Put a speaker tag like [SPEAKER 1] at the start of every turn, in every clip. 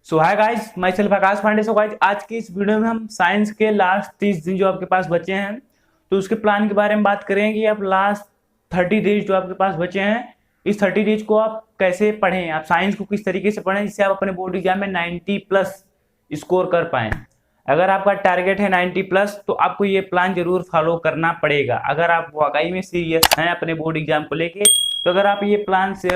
[SPEAKER 1] सो hi guys, myself Akash Pandey. So guys, आज की इस वीडियो में हम साइंस के लास्ट 30 दिन जो आपके पास बचे हैं तो उसके प्लान के बारे में बात करेंगे कि आप लास्ट 30 डेज जो आपके पास बचे हैं, इस 30 डेज को आप कैसे पढ़ें, आप साइंस को किस तरीके से पढ़ें जिससे आप अपने बोर्ड एग्जाम में 90 प्लस स्कोर कर पाएं। अगर आपका टारगेट है 90 प्लस तो आपको ये प्लान जरूर फॉलो करना पड़ेगा। अगर आप वाकई में सीरियस हैं अपने बोर्ड एग्जाम को लेके, तो अगर आप ये प्लान से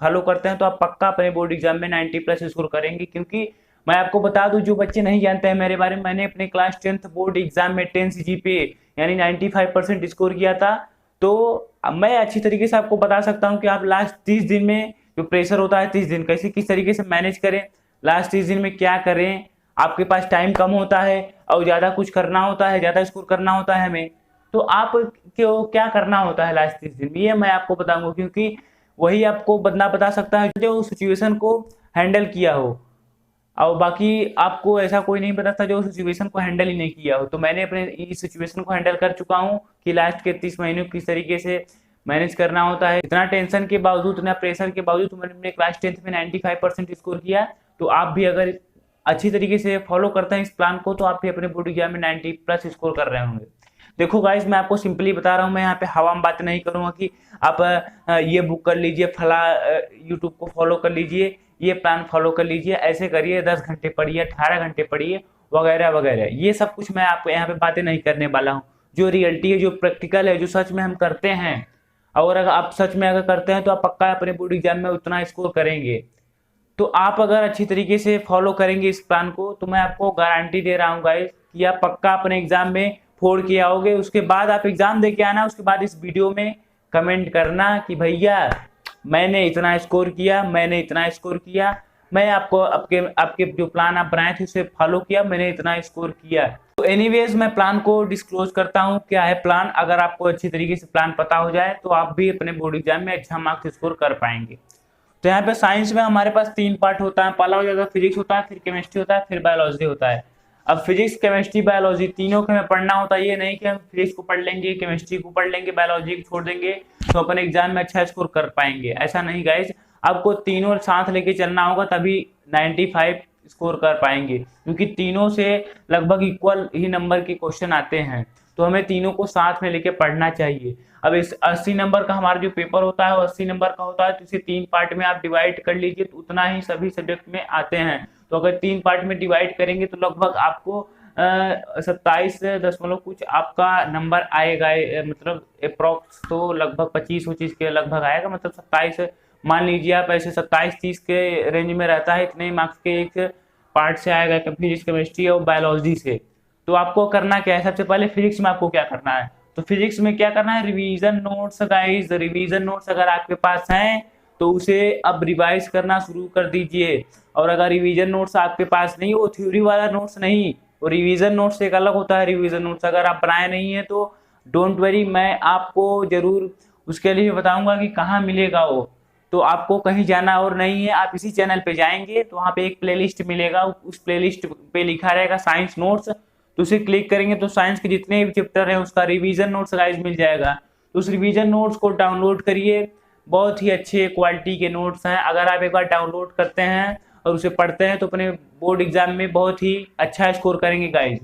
[SPEAKER 1] फॉलो करते हैं तो आप पक्का अपने बोर्ड एग्जाम में 90 प्लस स्कोर करेंगे। क्योंकि मैं आपको बता दूं, जो बच्चे नहीं जानते हैं मेरे बारे में, मैंने अपने क्लास 10th बोर्ड एग्जाम में 10 CGPA यानी 95% स्कोर किया था। तो मैं अच्छी तरीके से आपको बता सकता हूं कि आप लास्ट 30 दिन में जो प्रेशर होता है 30 दिन कैसे किस तरीके से मैनेज करें, लास्ट 30 दिन में क्या करें। आपके पास टाइम कम होता है और ज़्यादा कुछ करना होता है, ज़्यादा स्कोर करना होता है हमें, तो आप क्यों क्या करना होता है लास्ट 30 दिन में, ये मैं आपको बताऊंगा। क्योंकि वही आपको बंदा बता सकता है जो सिचुएशन को हैंडल किया हो, और बाकी आपको ऐसा कोई नहीं बता सकता जो सिचुएशन को हैंडल ही नहीं किया हो। तो मैंने अपने इस सिचुएशन को हैंडल कर चुका हूँ कि लास्ट के 30 महीनों किस तरीके से मैनेज करना होता है। इतना टेंशन के बावजूद, इतना प्रेशर के बावजूद मैंने अपने क्लास 10th में 95% स्कोर किया। तो आप भी अगर अच्छी तरीके से फॉलो करते हैं इस प्लान को, तो आप भी अपने बोर्ड एग्जाम में 90 प्लस स्कोर कर रहे होंगे। देखो गाइस, मैं आपको सिंपली बता रहा हूँ, मैं यहाँ पे हवा में बात नहीं करूंगा कि आप ये बुक कर लीजिए, फला यूट्यूब को फॉलो कर लीजिए, ये प्लान फॉलो कर लीजिए, ऐसे करिए, 10 घंटे पढ़िए, 18 घंटे पढ़िए, वगैरह वगैरह। ये सब कुछ मैं आपको यहाँ पे बातें नहीं करने वाला हूँ। जो रियलिटी है, जो प्रैक्टिकल है, जो सच में हम करते हैं, और अगर आप सच में अगर करते हैं तो आप पक्का अपने बोर्ड एग्जाम में उतना स्कोर करेंगे। तो आप अगर अच्छी तरीके से फॉलो करेंगे इस प्लान को, तो मैं आपको गारंटी दे रहा हूँ गाइस कि आप पक्का अपने एग्जाम में फोड़ के आओगे। उसके बाद आप एग्जाम दे के आना, उसके बाद इस वीडियो में कमेंट करना कि भैया मैंने इतना स्कोर किया, मैंने इतना स्कोर किया, मैं आपको आपके आपके जो प्लान आप बनाए थे उसे फॉलो किया, मैंने इतना स्कोर किया। तो एनीवेज मैं प्लान को डिस्क्लोज करता हूँ क्या है प्लान। अगर आपको अच्छी तरीके से प्लान पता हो जाए तो आप भी अपने बोर्ड एग्जाम में अच्छा मार्क्स स्कोर कर पाएंगे। तो यहाँ पे साइंस में हमारे पास 3 पार्ट होता है। पहला हो जाएगा फिजिक्स होता है, फिर केमिस्ट्री होता है, फिर बायोलॉजी होता है। अब फिजिक्स, केमिस्ट्री, बायोलॉजी तीनों को हमें पढ़ना होता है। ये नहीं कि हम फिजिक्स को पढ़ लेंगे, केमिस्ट्री को पढ़ लेंगे, बायोलॉजी को छोड़ देंगे तो अपने एग्जाम में अच्छा स्कोर कर पाएंगे, ऐसा नहीं गाइज। आपको तीनों साथ लेके चलना होगा, तभी 95 स्कोर कर पाएंगे। क्योंकि तीनों से लगभग इक्वल ही नंबर के क्वेश्चन आते हैं, तो हमें तीनों को साथ में लेके पढ़ना चाहिए। अब इस 80 नंबर का हमारा जो पेपर होता है वो 80 नंबर का होता है, तो इसे 3 पार्ट में आप डिवाइड कर लीजिए, तो उतना ही सभी सब्जेक्ट में आते हैं। तो अगर 3 पार्ट में डिवाइड करेंगे तो लगभग आपको 27 कुछ आपका नंबर आएगा, मतलब अप्रोक्स तो लगभग 25-25 के लगभग आएगा, मतलब 27 मान लीजिए आप, ऐसे 27-30 के रेंज में रहता है। इतने मार्क्स के एक पार्ट से आएगा फिजिक्स, केमिस्ट्री और बायोलॉजी से। तो आपको करना क्या है, सबसे पहले फिजिक्स में आपको क्या करना है, तो फिजिक्स में क्या करना है, revision notes guys. Revision notes अगर आपके पास हैं तो उसे अब रिवाइज करना शुरू कर दीजिए। और अगर रिवीजन नोट्स आपके पास नहीं, वो थ्योरी वाला नोट्स नहीं, वो रिवीजन नोट्स एक अलग होता है। रिवीजन नोट्स अगर आप बनाए नहीं है तो डोंट वरी, मैं आपको जरूर उसके लिए बताऊंगा कि कहाँ मिलेगा वो। तो आपको कहीं जाना और नहीं है, आप इसी चैनल पे जाएंगे तो वहाँ पे एक प्लेलिस्ट मिलेगा, उस प्लेलिस्ट पे लिखा रहेगा साइंस नोट्स, तो उसे क्लिक करेंगे तो साइंस के जितने भी चैप्टर है उसका रिवीजन नोट्स गाइस मिल जाएगा। तो उस रिवीजन नोट्स को डाउनलोड करिए, बहुत ही अच्छे क्वालिटी के नोट्स हैं। अगर आप एक बार डाउनलोड करते हैं और उसे पढ़ते हैं तो अपने बोर्ड एग्जाम में बहुत ही अच्छा स्कोर करेंगे गाइस।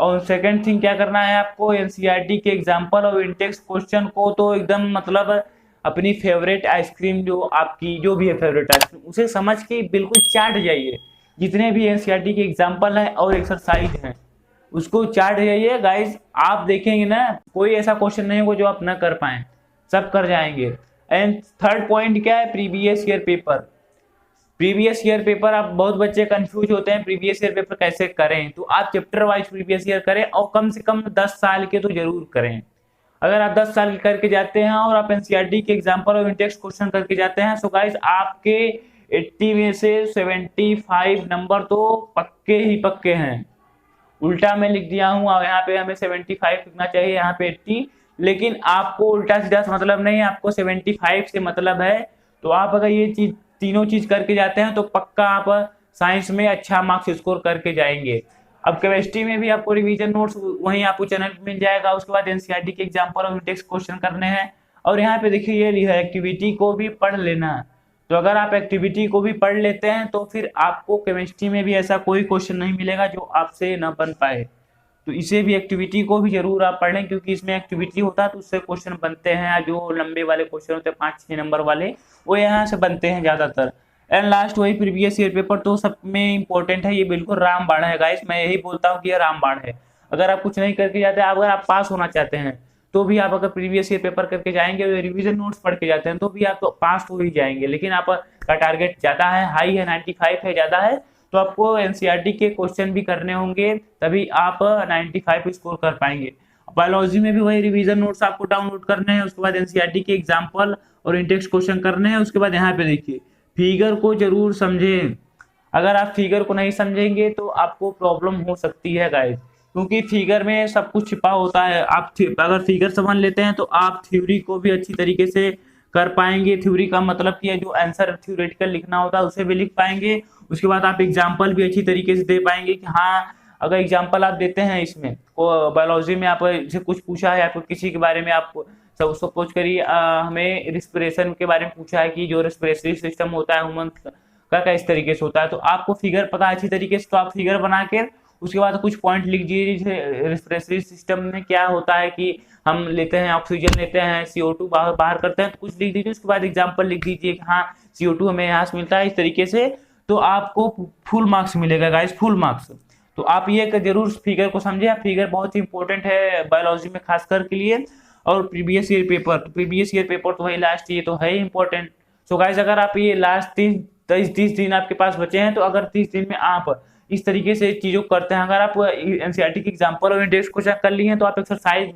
[SPEAKER 1] और सेकंड थिंग क्या करना है, आपको एनसीईआरटी के एग्जाम्पल और इंटेक्स क्वेश्चन को तो एकदम मतलब अपनी फेवरेट आइसक्रीम, जो आपकी जो भी है फेवरेट आइसक्रीम, उसे समझ के बिल्कुल चाट जाइए। जितने भी एनसीईआरटी के एग्जाम्पल हैं और एक्सरसाइज हैं उसको चाट जाइए गाइस। आप देखेंगे ना, कोई ऐसा क्वेश्चन नहीं होगा जो आप ना कर पाए, सब कर जाएंगे। एंड थर्ड पॉइंट क्या है, previous year paper. Previous year paper, आप बहुत बच्चे कंफ्यूज होते हैं प्रीवियस ईयर पेपर कैसे करें, तो आप चैप्टर वाइज प्रीवियस ईयर करें और कम से कम 10 साल के तो जरूर करें। अगर आप 10 साल के करके जाते हैं और आप एनसीईआरटी के एग्जाम्पल और इंटेक्स क्वेश्चन करके जाते हैं, सो गाइस आपके 80 में से 75 नंबर तो पक्के ही पक्के हैं। उल्टा मैं लिख दिया हूँ, यहाँ पे हमें 75 लिखना चाहिए, यहाँ पे 80, लेकिन आपको उल्टा सीधा से मतलब नहीं है, आपको 75 से मतलब है। तो आप अगर ये चीज तीनों चीज करके जाते हैं तो पक्का आप साइंस में अच्छा मार्क्स स्कोर करके जाएंगे। अब केमिस्ट्री में भी आपको रिवीजन नोट्स वहीं आपको चैनल पे मिल जाएगा। उसके बाद एनसीईआरटी के एग्जाम्पल और इंडेक्स क्वेश्चन करने हैं। और यहाँ पे देखिए ये लिखा है, एक्टिविटी को भी पढ़ लेना। तो अगर आप एक्टिविटी को भी पढ़ लेते हैं तो फिर आपको केमिस्ट्री में भी ऐसा कोई क्वेश्चन नहीं मिलेगा जो आपसे न बन पाए। तो इसे भी, एक्टिविटी को भी जरूर आप पढ़ लें, क्योंकि इसमें एक्टिविटी होता है तो उससे क्वेश्चन बनते हैं। जो लंबे वाले क्वेश्चन होते हैं 5-6 नंबर वाले, वो यहाँ से बनते हैं ज्यादातर। एंड लास्ट वही प्रीवियस ईयर पेपर, तो सब में इंपॉर्टेंट है। ये बिल्कुल रामबाण है गाइस, मैं यही बोलता हूँ कि ये रामबाण है। अगर आप कुछ नहीं करके जाते, अगर आप पास होना चाहते हैं तो भी आप अगर प्रीवियस ईयर पेपर करके जाएंगे और रिवीजन नोट्स पढ़ के जाते हैं तो भी आप तो पास हो ही जाएंगे। लेकिन आप का टारगेट ज्यादा है, हाई है, 95 है, ज्यादा है, तो आपको एनसीईआरटी के क्वेश्चन भी करने होंगे, तभी आप 95 स्कोर कर पाएंगे। बायोलॉजी में भी वही रिवीजन नोट्स आपको डाउनलोड करने हैं, उसके बाद एनसीईआरटी के एग्जाम्पल और इंटेक्स क्वेश्चन करने हैं। उसके बाद यहाँ पे देखिए, फिगर को जरूर समझें। अगर आप फिगर को नहीं समझेंगे तो आपको प्रॉब्लम हो सकती है गाइस, क्योंकि फिगर में सब कुछ छिपा होता है। आप अगर फिगर समझ लेते हैं तो आप थ्योरी को भी अच्छी तरीके से कर पाएंगे। थ्योरी का मतलब कि जो आंसर थ्योरेटिकल लिखना होता है उसे भी लिख पाएंगे। उसके बाद आप एग्जाम्पल भी अच्छी तरीके से दे पाएंगे कि हाँ, अगर एग्जाम्पल आप देते हैं इसमें बायोलॉजी में, आप से कुछ पूछा है आपको किसी के बारे में, आप सब सपोज करिए हमें रिस्पिरेशन के बारे में पूछा है कि जो रेस्पिरेटरी सिस्टम होता है ह्यूमन का इस तरीके से होता है, तो आपको फिगर पता है अच्छी तरीके से, तो आप फिगर बना के उसके बाद कुछ पॉइंट लिख दीजिए। जैसे रेस्पिरेटरी सिस्टम में क्या होता है कि हम लेते हैं, ऑक्सीजन लेते हैं, CO2 बाहर करते हैं, तो कुछ लिख दीजिए। उसके बाद एग्जाम्पल लिख दीजिए कि हाँ CO2 हमें यहाँ से मिलता है इस तरीके से, तो आपको फुल मार्क्स मिलेगा गाइस, फुल मार्क्स। तो आप ये जरूर फिगर को समझे। आप फिगर बहुत ही इंपॉर्टेंट है बायोलॉजी में खासकर के लिए। और प्रीवियस ईयर पेपर, तो प्रीवियस ईयर पेपर तो वही लास्ट, ये तो है ही इंपॉर्टेंट। सो गाइस, अगर आप ये लास्ट 30 दिन आपके पास बचे हैं, तो अगर 30 दिन में आप इस तरीके से चीजों को करते हैं, अगर आप एनसीईआरटी के एग्जाम्पल और इंडेक्स क्वेश्चन कर लिए हैं, तो आप एक्सरसाइज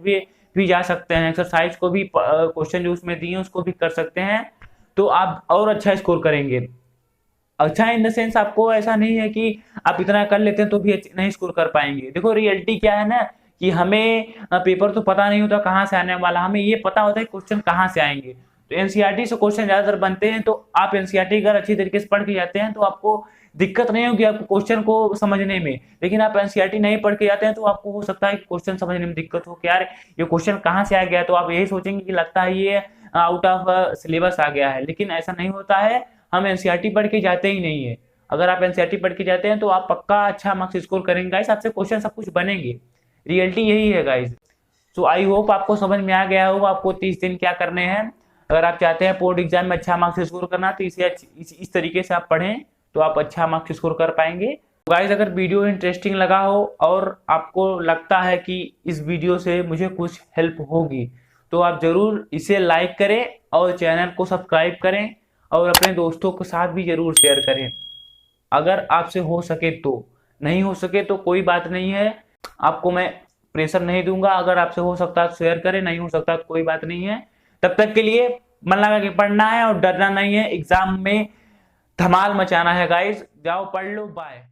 [SPEAKER 1] भी जा सकते हैं। एक्सरसाइज को भी क्वेश्चन जो उसमें दिए उसको भी कर सकते हैं, तो आप और अच्छा स्कोर करेंगे। अच्छा इन द सेंस, आपको ऐसा नहीं है कि आप इतना कर लेते हैं तो भी नहीं स्कोर कर पाएंगे। देखो रियलिटी क्या है ना, कि हमें पेपर तो पता नहीं होता कहाँ से आने वाला, हमें ये पता होता है क्वेश्चन कहाँ से आएंगे। तो एनसीईआरटी से क्वेश्चन ज्यादातर बनते हैं, तो आप एनसीईआरटी अगर अच्छी तरीके से पढ़ के जाते हैं तो आपको दिक्कत नहीं होगी आपको क्वेश्चन को समझने में। लेकिन आप एनसीईआरटी नहीं पढ़ के जाते हैं तो आपको हो सकता है क्वेश्चन समझने में दिक्कत हो कि यार ये क्वेश्चन कहाँ से आ गया, तो आप यही सोचेंगे कि लगता है ये आउट ऑफ सिलेबस आ गया है। लेकिन ऐसा नहीं होता है, हम एनसीईआरटी पढ़ के जाते ही नहीं है। अगर आप एनसीईआरटी पढ़ के जाते हैं तो आप पक्का अच्छा मार्क्स स्कोर करेंगे गाइस, आपसे क्वेश्चन सब कुछ बनेंगे। रियलिटी यही है गाइस। सो आई होप आपको समझ में आ गया होगा आपको 30 दिन क्या करने हैं। अगर आप चाहते हैं बोर्ड एग्जाम में अच्छा मार्क्स स्कोर करना, तो इस तरीके से आप पढ़ें तो आप अच्छा मार्क्स स्कोर कर पाएंगे। गाइस, अगर वीडियो इंटरेस्टिंग लगा हो और आपको लगता है कि इस वीडियो से मुझे कुछ हेल्प होगी, तो आप जरूर इसे लाइक करें और चैनल को सब्सक्राइब करें और अपने दोस्तों के साथ भी जरूर शेयर करें। अगर आपसे हो सके तो, नहीं हो सके तो कोई बात नहीं है, आपको मैं प्रेशर नहीं दूंगा। अगर आपसे हो सकता है तो शेयर करें, नहीं हो सकता तो कोई बात नहीं है। तब तक के लिए मन लगा के पढ़ना है और डरना नहीं है। एग्जाम में धमाल मचाना है गाइस। जाओ पढ़ लो, बाय।